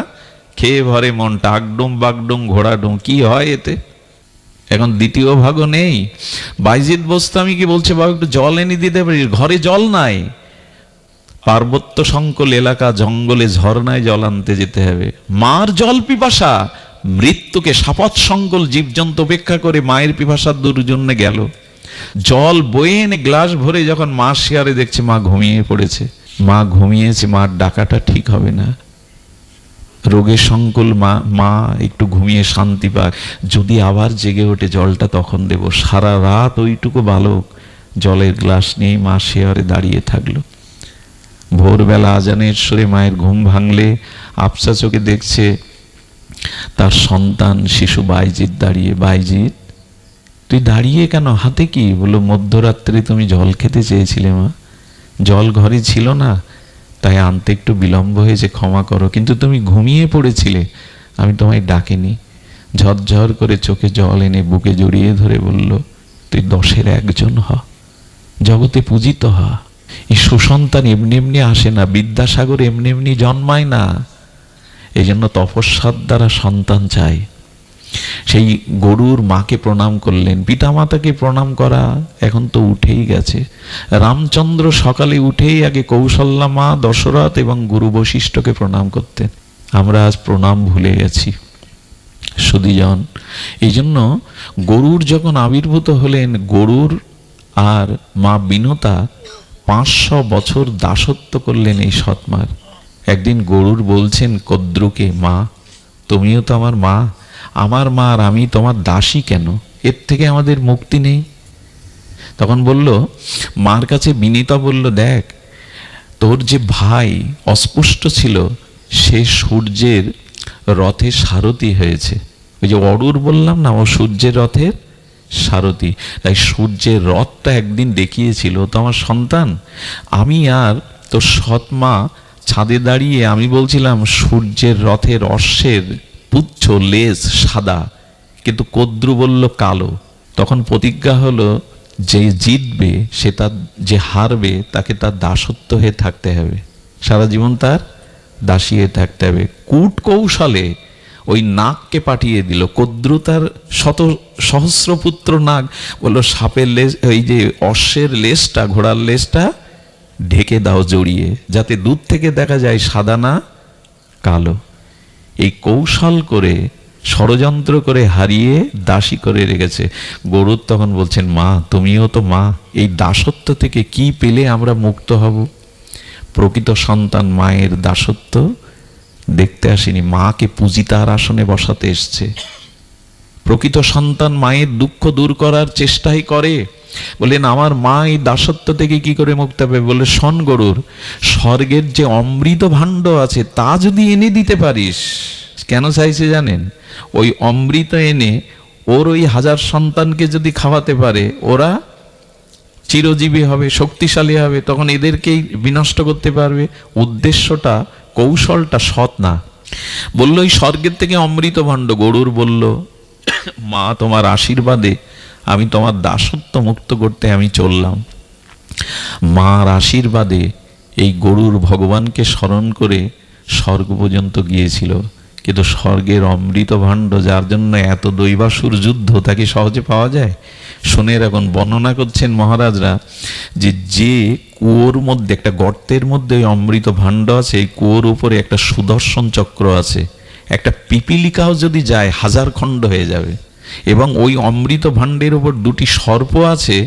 খেয়ে ভরে মনটা, আগডুম বাগডুম ঘোড়াডুম, কি হয় এতে? এখন দ্বিতীয় ভাগও নেই। বাইজিদ বোস্তামি কি বলছে, বাবা একটু জল এনে দিতে পারি? ঘরে জল নাই, পার্বত্য সংকুল এলাকা, জঙ্গলে ঝর্ণায় জল আনতে যেতে হবে। মার জল পিপাসা, মৃত্যুকে সাপত সংকুল জীবজন্তু উপেক্ষা করে মায়ের পিপাসার দূর জন্য গেল। জল বয়ে এনে গ্লাস ভরে যখন মা শেয়ারে দেখছে মা ঘুমিয়ে পড়েছে, মা ঘুমিয়েছে, মার ডাকাটা ঠিক হবে না। রোগের সংকুল মা একটু ঘুমিয়ে শান্তি পাক, যদি আবার জেগে ওঠে জলটা তখন দেব। সারা রাত ওইটুকু বালক জলের গ্লাস নিয়ে মা শেয়ারে দাঁড়িয়ে থাকলো। ভোরবেলা আজানের সুরে মায়ের ঘুম ভাঙলে আবছা চোখে দেখছে তার সন্তান শিশু বাইজিৎ দাঁড়িয়ে। বাইজিৎ, তুই দাঁড়িয়ে কেন? হাতে কি? বললো, মধ্যরাত্রে তুমি জল খেতে চেয়েছিলে মা, জল ঘরে ছিল না, তাই আনতে একটু বিলম্ব হয়েছে, ক্ষমা করো, কিন্তু তুমি ঘুমিয়ে পড়েছিলে, আমি তোমায় ডাকিনি। ঝরঝর করে চোখে জল এনে বুকে জড়িয়ে ধরে বলল, তুই 10-এর একজন হ, জগতে পূজিত হ। এই সুসন্তান এমনি এমনি আসে না, বিদ্যাসাগর এমনি এমনি জন্মায় না। এই জন্য তপস্যার দ্বারা সন্তান চাই। সেই গরুর মাকে প্রণাম করলেন। পিতামাতাকে প্রণাম করা এখন তো উঠেই গেছে। রামচন্দ্র সকালে উঠেই আগে কৌশল্যা মা, দশরথ এবং গুরু বশিষ্ঠকে প্রণাম করতেন। আমরা আজ প্রণাম ভুলে গেছি সুধীজন। এই জন্য গরুর যখন আবির্ভূত হলেন, গরুর আর মা বিনতা 500 বছর দাসত্ব করলেন এই সৎমার। একদিন গরুর বলছেন কদ্রুকে, মা তুমিও তো আমার মা আর আমি তোমার দাসী কেন, এর থেকে আমাদের মুক্তি নেই? তখন বলল, মার কাছে বিনীতা বলল, দেখ তোর যে ভাই অস্পুষ্ট ছিল সে সূর্যের রথে সারথি হয়েছে। ওই যে অরুর বললাম না, ও সূর্যের রথের সারথি। তাই সূর্যের রথটা একদিন দেখিয়েছিল তো আমার সন্তান। আমি আর তোর সৎ মা ছাদে দাঁড়িয়ে আমি বলছিলাম সূর্যের রথের অশ্বের পুচ্ছ লেজ সাদা, কিন্তু কদ্রু বলল কালো। তখন প্রতিজ্ঞা হলো যে জিতবে সে তার, যে হারবে তাকে তার দাসত্ব হয়ে থাকতে হবে, সারা জীবন তার দাসী হয়ে থাকতে হবে। কূট কৌশলে ওই নাগকে পাঠিয়ে দিল। কদ্রু তার সহস্রপুত্র নাগ বলল, সাপের লেজ, ওই যে অশ্বের লেজটা, ঘোড়ার লেজটা ঢেকে দাও জড়িয়ে, যাতে দূর থেকে দেখা যায় সাদা না কালো। এই কৌশল করে ষড়যন্ত্র করে হারিয়ে দাসী করে রেখেছে। গরুর তখন বলছেন, মা তুমিও তো মা, এই দাসত্ব থেকে কি পেলে আমরা মুক্ত হব? প্রকৃত সন্তান মায়ের দাসত্ব দেখতে আসেনি, মাকে পূজিতার আসনে বসাতে এসছে। প্রকৃত সন্তান মায়ের দুঃখ দূর করার চেষ্টাই করে। বললেন, আমার মা এই দাসত্ব থেকে কি করে মুক্ত হবে? বলে, শোন গরুর, স্বর্গের যে অমৃত ভাণ্ড আছে তা যদি এনে দিতে পারিস। কেন চাইছে জানেন? ওই অমৃত এনে ওর ওই 1000 সন্তানকে যদি খাওয়াতে পারে, ওরা চিরজীবী হবে, শক্তিশালী হবে, তখন এদেরকেই বিনষ্ট করতে পারবে। উদ্দেশ্যটা, কৌশলটা সৎ না। বলল, ওই স্বর্গের থেকে অমৃত ভাণ্ড। গরুর বলল, মা তোমার আশীর্বাদে আমি তোমার দাসত্ব মুক্ত করতে আমি চললাম। মার আশীর্বাদে এই গরুর ভগবানকে স্মরণ করে স্বর্গ পর্যন্ত গিয়েছিল। কিন্তু স্বর্গের অমৃত ভাণ্ড, যার জন্য এত দৈবাসুর যুদ্ধ, তাকে সহজে পাওয়া যায়? শুনে এখন বর্ণনা করছেন মহারাজরা যে কুয়োর মধ্যে, একটা গর্তের মধ্যে ওই অমৃত ভাণ্ড আছে, এই কুয়োর উপরে একটা সুদর্শন চক্র আছে। একটা পিপিলিকাও যদি যায় 1000 খণ্ড হয়ে যাবে। এবং ওই অমৃত ভাণ্ডের উপর 2টি সর্প আছে,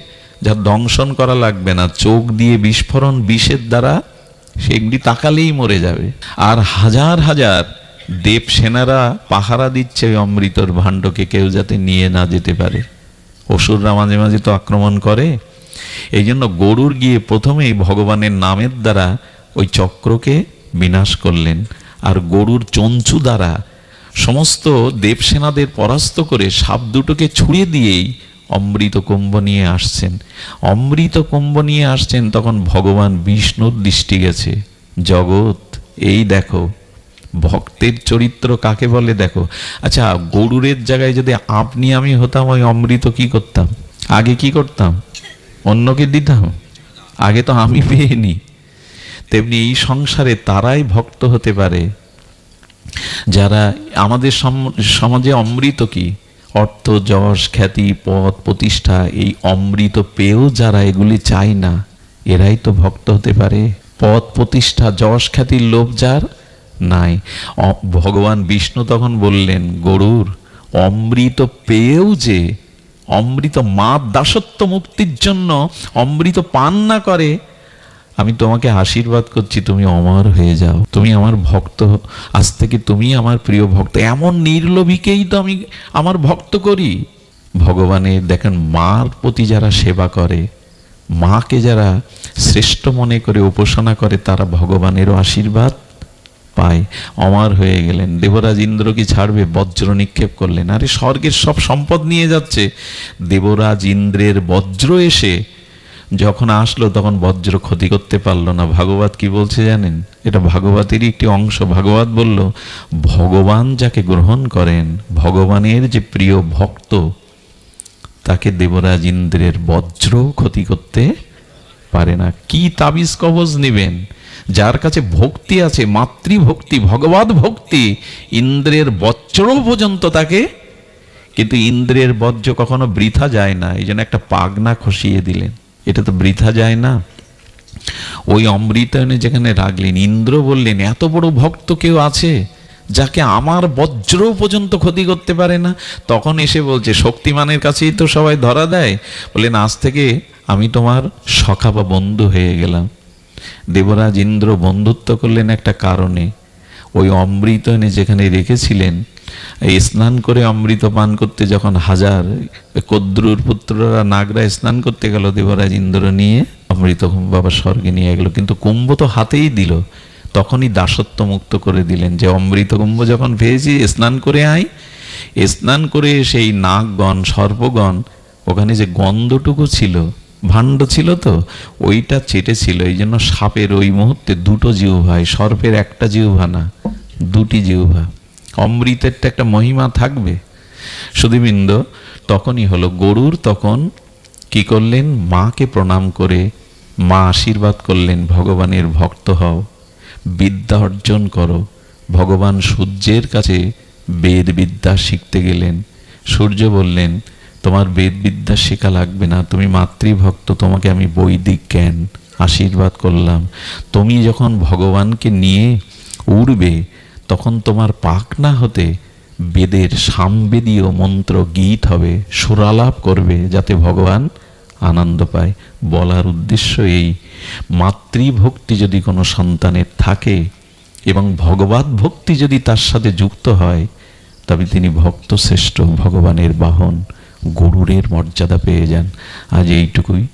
যা দংশন করা লাগবে না, চোখ দিয়ে বিস্ফোরণ বিষের দ্বারা সেগুলি তাকালেই মরে যাবে। আর 1000 দেব সেনারা পাহারা দিচ্ছে ওই অমৃতর ভাণ্ডকে, কেউ যাতে নিয়ে না যেতে পারে। অসুররা মাঝে মাঝে তো আক্রমণ করে। এই জন্য গরুর গিয়ে প্রথমেই ভগবানের নামের দ্বারা ওই চক্রকে বিনাশ করলেন, আর গরুর চঞ্চু দ্বারা সমস্ত দেবসেনাদের পরাস্ত করে সাপ দুটোকে ছুঁড়ে দিয়েই অমৃত কুম্ভ নিয়ে আসছেন। অমৃত কুম্ভ নিয়ে আসছেন, তখন ভগবান বিষ্ণুর দৃষ্টি গেছে, জগৎ এই দেখো ভক্তের চরিত্র কাকে বলে দেখো। আচ্ছা, গরুরের জায়গায় যদি আপনি আমি হতাম, ওই অমৃত কি করতাম? আগে কি করতাম? অন্যকে দিতাম, আগে তো আমি পেয়ে নি। তেমনি এই সংসারে তারাই ভক্ত হতে পারে যারা, আমাদের সমাজে অমৃত কি? অর্থ, যশ, খ্যাতি, পদ, প্রতিষ্ঠা, এই অমৃত পেয়েও যারা এগুলি চায় না, এরাই তো ভক্ত হতে পারে। পদ, প্রতিষ্ঠা, যশ, খ্যাতির লোভ যার নাই। ভগবান বিষ্ণু তখন বললেন, গরুর অমৃত পেয়েও যে অমৃত মার দাসত্ব মুক্তির জন্য অমৃত পান না করে, আমি তোমাকে আশীর্বাদ করছি, তুমি অমর হয়ে যাও, তুমি আমার ভক্ত, আজ থেকে তুমি আমার প্রিয় ভক্ত। এমন নির্লোভীকেই তো আমি আমার ভক্ত করি। ভগবানের দেখেন, মার প্রতি যারা সেবা করে, মাকে যারা শ্রেষ্ঠ মনে করে উপাসনা করে, তারা ভগবানেরও আশীর্বাদ পায়, অমর হয়ে গেলেন। দেবরাজ ইন্দ্র কি ছাড়বে? বজ্র নিক্ষেপ করলেন। আরে স্বর্গের সব সম্পদ নিয়ে যাচ্ছে। দেবরাজ ইন্দ্রের বজ্র এসে যখন আসলো, তখন বজ্র ক্ষতি করতে পারলো না। ভাগবত কি বলছে জানেন? এটা ভাগবতেরই একটি অংশ। ভাগবত বলল, ভগবান যাকে গ্রহণ করেন, ভগবানের যে প্রিয় ভক্ত, তাকে দেবরাজ ইন্দ্রের বজ্র ক্ষতি করতে পারে না। কি তাবিজ কবজ নেবেন? যার কাছে ভক্তি আছে, মাতৃভক্তি, ভগবত ভক্তি, ইন্দ্রের বজ্র পর্যন্ত তাকে, কিন্তু ইন্দ্রের বজ্র কখনো বৃথা যায় না। এই জন্য একটা পাগনা খসিয়ে দিলেন, এটা তো বৃথা যায় না। ওই অমৃত এনে যেখানে রাখলেন, ইন্দ্র বললেন, এত বড় ভক্ত কেউ আছে যাকে আমার বজ্র পর্যন্ত ক্ষতি করতে পারে না? তখন এসে বলছে, শক্তিমানের কাছেই তো সবাই ধরা দেয়। বললেন, আজ থেকে আমি তোমার সখা বা বন্ধু হয়ে গেলাম। দেবরাজ ইন্দ্র বন্ধুত্ব করলেন একটা কারণে। ওই অমৃত এনে যেখানে রেখেছিলেন, এই স্নান করে অমৃত পান করতে যখন হাজার কদ্রুর পুত্ররা নাগরায় স্নান করতে গেল, দেবরাজ ইন্দ্র নিয়ে অমৃত কুম্ভ আবার স্বর্গে নিয়ে গেল। কিন্তু কুম্ভ তো হাতেই দিল, তখনই দাসত্ব মুক্ত করে দিলেন যে অমৃত কুম্ভ যখন পেয়েছি স্নান করে আয়। স্নান করে সেই নাগগণ সর্পগণ ওখানে যে গন্ধটুকু ছিল, ভাণ্ড ছিল তো, ওইটা চেটেছিল। এই জন্য সাপের ওই মুহূর্তে দুটো জিহ্বা, সর্পের একটা জিহ্বা না, দুটি জিহ্বা। অমৃতেরটা একটা মহিমা থাকবে। সুধীবৃন্দ, তখনই হলো গরুর তখন কি করলেন, মাকে প্রণাম করে মা আশীর্বাদ করলেন, ভগবানের ভক্ত হও, বিদ্যা অর্জন করো। ভগবান সূর্যের কাছে বেদ বিদ্যা শিখতে গেলেন। সূর্য বললেন, তোমার বেদ বিদ্যা শেখা লাগবে না, তুমি মাতৃভক্ত, তোমাকে আমি বৈদিক জ্ঞান আশীর্বাদ করলাম। তুমি যখন ভগবানকে নিয়ে উড়বে, তখন তোমার পাখনা হতে বেদের সামবেদীয় মন্ত্র গীত হবে, সুরালাপ করবে, যাতে ভগবান আনন্দ পায়। বলার উদ্দেশ্য এই, মাতৃভক্তি যদি কোনো সন্তানের থাকে এবং ভগবত ভক্তি যদি তার সাথে যুক্ত হয়, তবে তিনি ভক্ত শ্রেষ্ঠ, ভগবানের বাহন গরুরের মর্যাদা পেয়ে যান। আজ এইটুকুই।